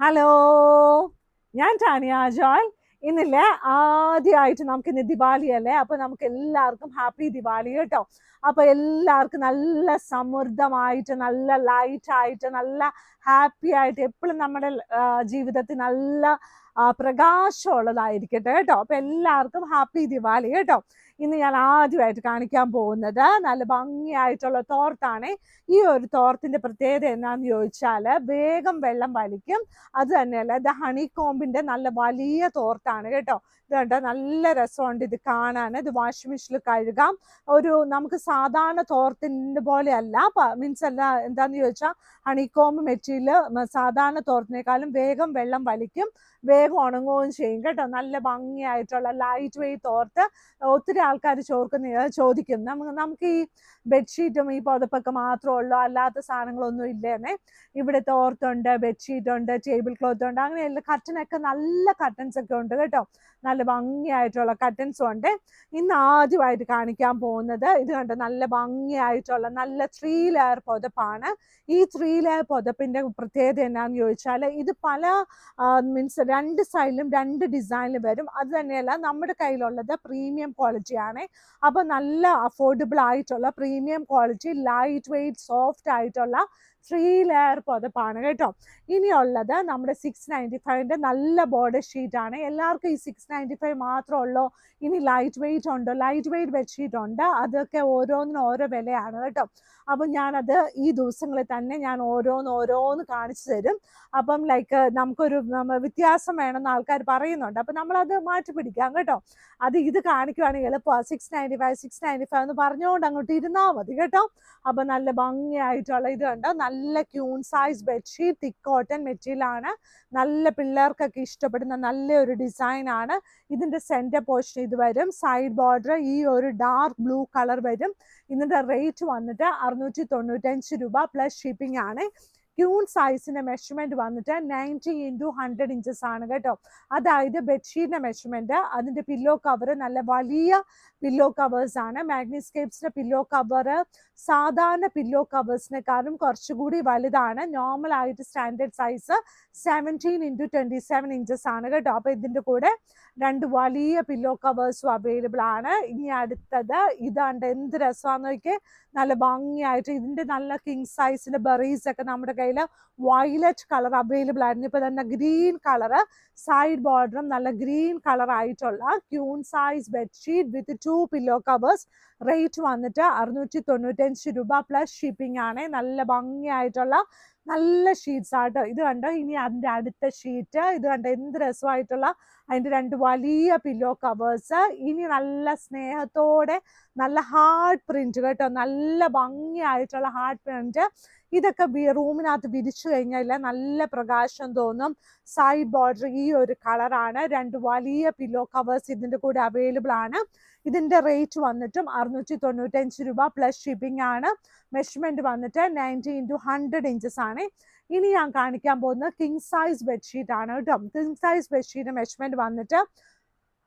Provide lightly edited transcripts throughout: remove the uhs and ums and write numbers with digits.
Hello, ഞാൻ ടാനിയ ജോയ്. ഇന്നില്ലേ ആദ്യമായിട്ട് നമുക്ക് ഇന്ന് ദിവാലി അല്ലേ, അപ്പൊ നമുക്ക് എല്ലാവർക്കും ഹാപ്പി ദിവാലി കേട്ടോ. അപ്പൊ എല്ലാവർക്കും നല്ല സമൃദ്ധമായിട്ട്, നല്ല ലൈറ്റ് ആയിട്ട്, നല്ല ഹാപ്പി ആയിട്ട് എപ്പോഴും നമ്മുടെ ജീവിതത്തിൽ നല്ല പ്രകാശമുള്ളതായിരിക്കട്ടെ കേട്ടോ. അപ്പൊ എല്ലാവർക്കും ഹാപ്പി ദിവാലി കേട്ടോ. ഇന്ന് ഞാൻ ആദ്യമായിട്ട് കാണിക്കാൻ പോകുന്നത് നല്ല ഭംഗിയായിട്ടുള്ള തോർത്താണ്. ഈ ഒരു തോർത്തിന്റെ പ്രത്യേകത എന്നാന്ന് ചോദിച്ചാൽ വേഗം വെള്ളം വലിക്കും. അത് തന്നെയല്ല, ഇത് ഹണി കോമ്പിന്റെ നല്ല വലിയ തോർത്താണ് കേട്ടോ. ഇത് കണ്ടോ, നല്ല രസമുണ്ട് ഇത് കാണാൻ. ഇത് വാഷിംഗ് മെഷീനിൽ കഴുകാം. നമുക്ക് സാധാരണ തോർത്തിന്റെ പോലെ അല്ല, മീൻസ് അല്ല, എന്താന്ന് ചോദിച്ചാൽ ഹണിക്കോമ്പ് മെറ്റീരിയൽ സാധാരണ തോർത്തിനേക്കാളും വേഗം വെള്ളം വലിക്കും, വേഗം ഉണങ്ങുകയും ചെയ്യും കേട്ടോ. നല്ല ഭംഗിയായിട്ടുള്ള ലൈറ്റ് വെയിറ്റ് തോർത്ത്. ഒത്തിരി ആൾക്കാർ ചോദിക്കും, നമുക്ക് ഈ ബെഡ്ഷീറ്റും ഈ പുതപ്പൊക്കെ മാത്രമേ ഉള്ളൂ, അല്ലാത്ത സാധനങ്ങളൊന്നും ഇല്ലേന്നേ. ഇവിടെ തോർത്തുണ്ട്, ബെഡ്ഷീറ്റ് ഉണ്ട്, ടേബിൾ ക്ലോത്ത് ഉണ്ട്, അങ്ങനെയുള്ള കർട്ടനൊക്കെ നല്ല കർട്ടൻസ് ഒക്കെ ഉണ്ട് കേട്ടോ. നല്ല ഭംഗിയായിട്ടുള്ള കർട്ടൻസും ഉണ്ട്. ഇന്ന് ആദ്യമായിട്ട് കാണിക്കാൻ പോകുന്നത് ഇത് കണ്ടോ, നല്ല ഭംഗിയായിട്ടുള്ള നല്ല 3 ലെയർ പുതപ്പാണ്. ഈ 3 ലെയർ പുതപ്പിന്റെ പ്രത്യേകത എന്നാന്ന് ചോദിച്ചാൽ ഇത് പല മീൻസ് 2 സൈഡിലും 2 ഡിസൈനിൽ വരും. അത് തന്നെയല്ല, നമ്മുടെ കയ്യിലുള്ളത് പ്രീമിയം ക്വാളിറ്റി ആണ്. അപ്പൊ നല്ല അഫോർഡബിൾ ആയിട്ടുള്ള premium quality light weight soft ആയിട്ടുള്ള 3 ലെയർ പുതപ്പാണ് കേട്ടോ. ഇനിയുള്ളത് നമ്മുടെ 695ന്റെ നല്ല ബോർഡർ ഷീറ്റ് ആണ്. എല്ലാവർക്കും ഈ 695 മാത്രമേ ഉള്ളൂ. ഇനി ലൈറ്റ് വെയിറ്റ് ഉണ്ട്, ലൈറ്റ് വെയിറ്റ് ബെഡ്ഷീറ്റ് ഉണ്ട്. അതൊക്കെ ഓരോന്നിനും ഓരോ വിലയാണ് കേട്ടോ. അപ്പം ഞാനത് ഈ ദിവസങ്ങളിൽ തന്നെ ഞാൻ ഓരോന്ന് കാണിച്ചു തരും. അപ്പം ലൈക്ക് നമുക്കൊരു വ്യത്യാസം വേണമെന്ന് ആൾക്കാർ പറയുന്നുണ്ട്. അപ്പം നമ്മളത് മാറ്റി പിടിക്കാം കേട്ടോ. ഇത് കാണിക്കുവാണെങ്കിൽ എളുപ്പമാണ്. 695 എന്ന് പറഞ്ഞുകൊണ്ട് അങ്ങോട്ട് ഇരുന്നാൽ മതി കേട്ടോ. അപ്പം നല്ല ഭംഗിയായിട്ടുള്ള ഇത് കണ്ടോ, നല്ല ക്യൂൺ സൈസ് ബെഡ്ഷീറ്റ്, തിക്ക് കോട്ടൺ മെറ്റീരിയൽ ആണ്. നല്ല പിള്ളേർക്കൊക്കെ ഇഷ്ടപ്പെടുന്ന നല്ലൊരു ഡിസൈൻ ആണ്. ഇതിന്റെ സെന്റർ പോർഷൻ ഇത് വരും. സൈഡ് ബോർഡർ ഈ ഒരു ഡാർക്ക് ബ്ലൂ കളർ വരും. ഇതിന്റെ റേറ്റ് വന്നിട്ട് 695 രൂപ പ്ലസ് ഷിപ്പിംഗ് ആണ്. ക്യൂൺ സൈസിന്റെ മെഷർമെന്റ് വന്നിട്ട് 90x100 ഇഞ്ചസ് ആണ് കേട്ടോ. അതായത് ബെഡ്ഷീറ്റിന്റെ മെഷർമെന്റ്. അതിന്റെ പില്ലോ കവർ നല്ല വലിയ പില്ലോ കവേഴ്സ് ആണ്. മാഗ്നിസ്കേപ്സിന്റെ പില്ലോ കവർ സാധാരണ പില്ലോ കവേഴ്സിനെക്കാളും കുറച്ചുകൂടി വലുതാണ്. നോർമൽ ആയിട്ട് സ്റ്റാൻഡേർഡ് സൈസ് 17x27 ഇഞ്ചസ് ആണ് കേട്ടോ. അപ്പൊ ഇതിന്റെ കൂടെ 2 വലിയ പില്ലോ കവേഴ്സും അവൈലബിൾ ആണ്. ഇനി അടുത്തത് ഇതാണ്ട്, എന്ത് രസമാണെന്ന് നോക്കിയേ. നല്ല ഭംഗിയായിട്ട് ഇതിന്റെ നല്ല കിങ് സൈസിന്റെ ബെറീസ് ഒക്കെ നമ്മുടെ കയ്യിൽ വയലറ്റ് കളർ അവൈലബിൾ ആയിരുന്നു. ഇപ്പൊ തന്നെ ഗ്രീൻ കളറ് സൈഡ് ബോർഡറും നല്ല ഗ്രീൻ കളർ ആയിട്ടുള്ള queen size bedsheet with 2 pillow covers. Rate വന്നിട്ട് 695 രൂപ പ്ലസ് ഷിപ്പിംഗ് ആണ്. നല്ല ഭംഗിയായിട്ടുള്ള നല്ല ഷീറ്റ്സ് ആട്ടോ. ഇത് കണ്ടോ, ഇനി അതിന്റെ അടുത്ത ഷീറ്റ് ഇത് കണ്ടോ, എന്ത് രസമായിട്ടുള്ള അതിന്റെ 2 വലിയ പില്ലോ കവേഴ്സ്. ഇനി നല്ല സ്നേഹത്തോടെ നല്ല ഹാർഡ് പ്രിന്റ് കേട്ടോ, നല്ല ഭംഗിയായിട്ടുള്ള ഹാർഡ് പ്രിന്റ്. ഇതൊക്കെ റൂമിനകത്ത് വിരിച്ചു കഴിഞ്ഞാൽ നല്ല പ്രകാശം തോന്നും. സൈഡ് ബോർഡർ ഈ ഒരു കളറാണ്. 2 വലിയ പില്ലോ കവേഴ്സ് ഇതിന്റെ കൂടെ അവൈലബിൾ ആണ്. ഇതിന്റെ റേറ്റ് വന്നിട്ടും 695 രൂപ പ്ലസ് ഷിപ്പിംഗ് ആണ്. മെഷർമെന്റ് വന്നിട്ട് 90x100 ഇഞ്ചസ് ആണ്. ഇനി ഞാൻ കാണിക്കാൻ പോകുന്നത് കിങ് സൈസ് ബെഡ്ഷീറ്റ് ആണ് കേട്ടോ. കിങ് സൈസ് ബെഡ്ഷീറ്റ് മെഷർമെന്റ് വന്നിട്ട്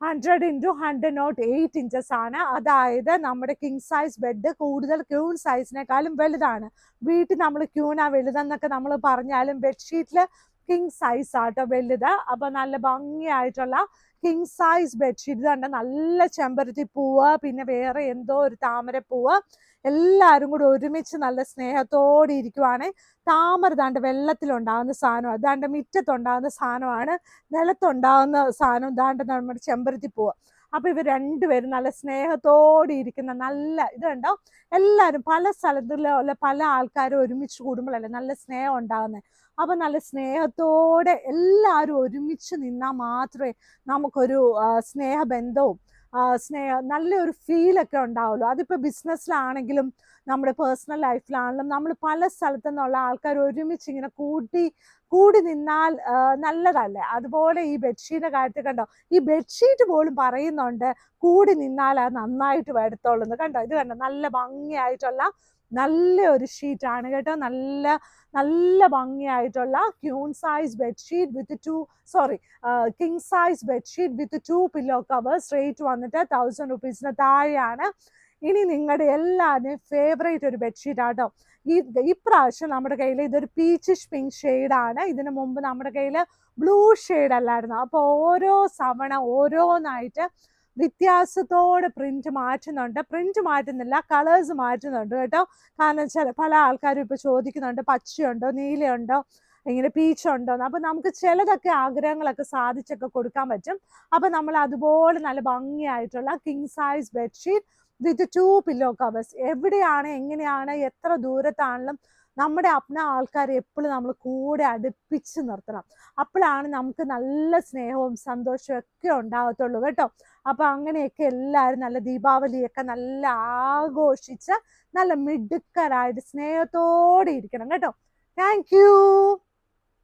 100x108 ഇഞ്ചസ് ആണ്. അതായത് നമ്മുടെ കിങ് സൈസ് ബെഡ് കൂടുതൽ ക്യൂൺ സൈസിനേക്കാളും വലുതാണ്. വീട്ടിൽ നമ്മൾ ക്യൂണാ വലുതെന്നൊക്കെ നമ്മൾ പറഞ്ഞാലും ബെഡ്ഷീറ്റിൽ കിങ് സൈസ് ആട്ടോ വലുത്. അപ്പൊ നല്ല ഭംഗിയായിട്ടുള്ള കിങ് സൈസ് ബെഡ്ഷീറ്റ് കണ്ട, നല്ല ചെമ്പരത്തി പൂവ്, പിന്നെ വേറെ എന്തോ ഒരു താമരപ്പൂവ്, എല്ലാവരും കൂടി ഒരുമിച്ച് നല്ല സ്നേഹത്തോടെ ഇരിക്കുവാണ്. താമര ദാണ്ട് വെള്ളത്തിലുണ്ടാകുന്ന സാധനം, അതാണ്ട് മുറ്റത്തുണ്ടാകുന്ന സാധനമാണ്. നിലത്തുണ്ടാകുന്ന സാധനം ദാണ്ട് നമ്മുടെ ചെമ്പരത്തിപ്പൂവ്. അപ്പൊ ഇവർ രണ്ടുപേരും നല്ല സ്നേഹത്തോടെ ഇരിക്കുന്ന നല്ല ഇത് കണ്ടോ. എല്ലാവരും പല സ്ഥലത്തുള്ള പല ആൾക്കാരും ഒരുമിച്ച് കൂടുമ്പോഴല്ലേ നല്ല സ്നേഹം ഉണ്ടാകുന്നത്. അപ്പൊ നല്ല സ്നേഹത്തോടെ എല്ലാവരും ഒരുമിച്ച് നിന്നാൽ മാത്രമേ നമുക്കൊരു സ്നേഹബന്ധവും നല്ലൊരു ഫീലൊക്കെ ഉണ്ടാവുള്ളൂ. അതിപ്പോൾ ബിസിനസ്സിലാണെങ്കിലും നമ്മുടെ പേഴ്സണൽ ലൈഫിലാണെങ്കിലും നമ്മൾ പല സ്ഥലത്തു നിന്നുള്ള ആൾക്കാർ ഒരുമിച്ച് ഇങ്ങനെ കൂടി നിന്നാൽ നല്ലതല്ലേ. അതുപോലെ ഈ ബെഡ്ഷീറ്റിന്റെ കാര്യത്തിൽ കണ്ടോ, ഈ ബെഡ്ഷീറ്റ് പോലും പറയുന്നുണ്ട് കൂടി നിന്നാൽ അത് നന്നായിട്ട് വരത്തുള്ളൂ കണ്ടോ. ഇത് കണ്ടോ, നല്ല ഭംഗിയായിട്ടുള്ള നല്ലൊരു ഷീറ്റാണ് കേട്ടോ. നല്ല നല്ല ഭംഗിയായിട്ടുള്ള queen size bedsheet with king size bedsheet with 2 pillow covers. Rate വന്നിട്ട് 1000 റുപ്പീസിന് താഴെയാണ്. ഇനി നിങ്ങളുടെ എല്ലാവരുടെയും ഫേവറേറ്റ് ഒരു ബെഡ്ഷീറ്റ് ആട്ടോ. ഇപ്രാവശ്യം നമ്മുടെ കയ്യിൽ ഇതൊരു പീച്ചിഷ് പിങ്ക് ഷെയ്ഡാണ്. ഇതിനു മുമ്പ് നമ്മുടെ കയ്യിൽ ബ്ലൂ ഷെയ്ഡ് അല്ലായിരുന്നു. അപ്പോൾ ഓരോ തവണ ഓരോന്നായിട്ട് വ്യത്യാസത്തോടെ പ്രിന്റ് മാറ്റുന്നുണ്ട്. പ്രിന്റ് മാറ്റുന്നില്ല, കളേഴ്സ് മാറ്റുന്നുണ്ട് കേട്ടോ. കാരണം വെച്ചാൽ പല ആൾക്കാരും ഇപ്പൊ ചോദിക്കുന്നുണ്ട് പച്ചയുണ്ടോ നീലയുണ്ടോ ഇങ്ങനെ പീച്ചുണ്ടോന്ന്. അപ്പൊ നമുക്ക് ചിലതൊക്കെ ആഗ്രഹങ്ങളൊക്കെ സാധിച്ചൊക്കെ കൊടുക്കാൻ പറ്റും. അപ്പൊ നമ്മൾ അതുപോലെ നല്ല ഭംഗിയായിട്ടുള്ള king size bedsheet with 2 pillow covers. എവിടെയാണ് എങ്ങനെയാണ് എത്ര ദൂരത്താണെങ്കിലും നമ്മുടെ ആൾക്കാരെ എപ്പോഴും നമ്മൾ കൂടെ അടുപ്പിച്ച് നിർത്തണം. അപ്പോഴാണ് നമുക്ക് നല്ല സ്നേഹവും സന്തോഷവും ഒക്കെ ഉണ്ടാകത്തുള്ളൂ കേട്ടോ. അപ്പൊ അങ്ങനെയൊക്കെ എല്ലാവരും നല്ല ദീപാവലിയൊക്കെ നല്ല ആഘോഷിച്ച് നല്ല മിടുക്കരായിട്ട് സ്നേഹത്തോടെ ഇരിക്കണം കേട്ടോ. Thank you.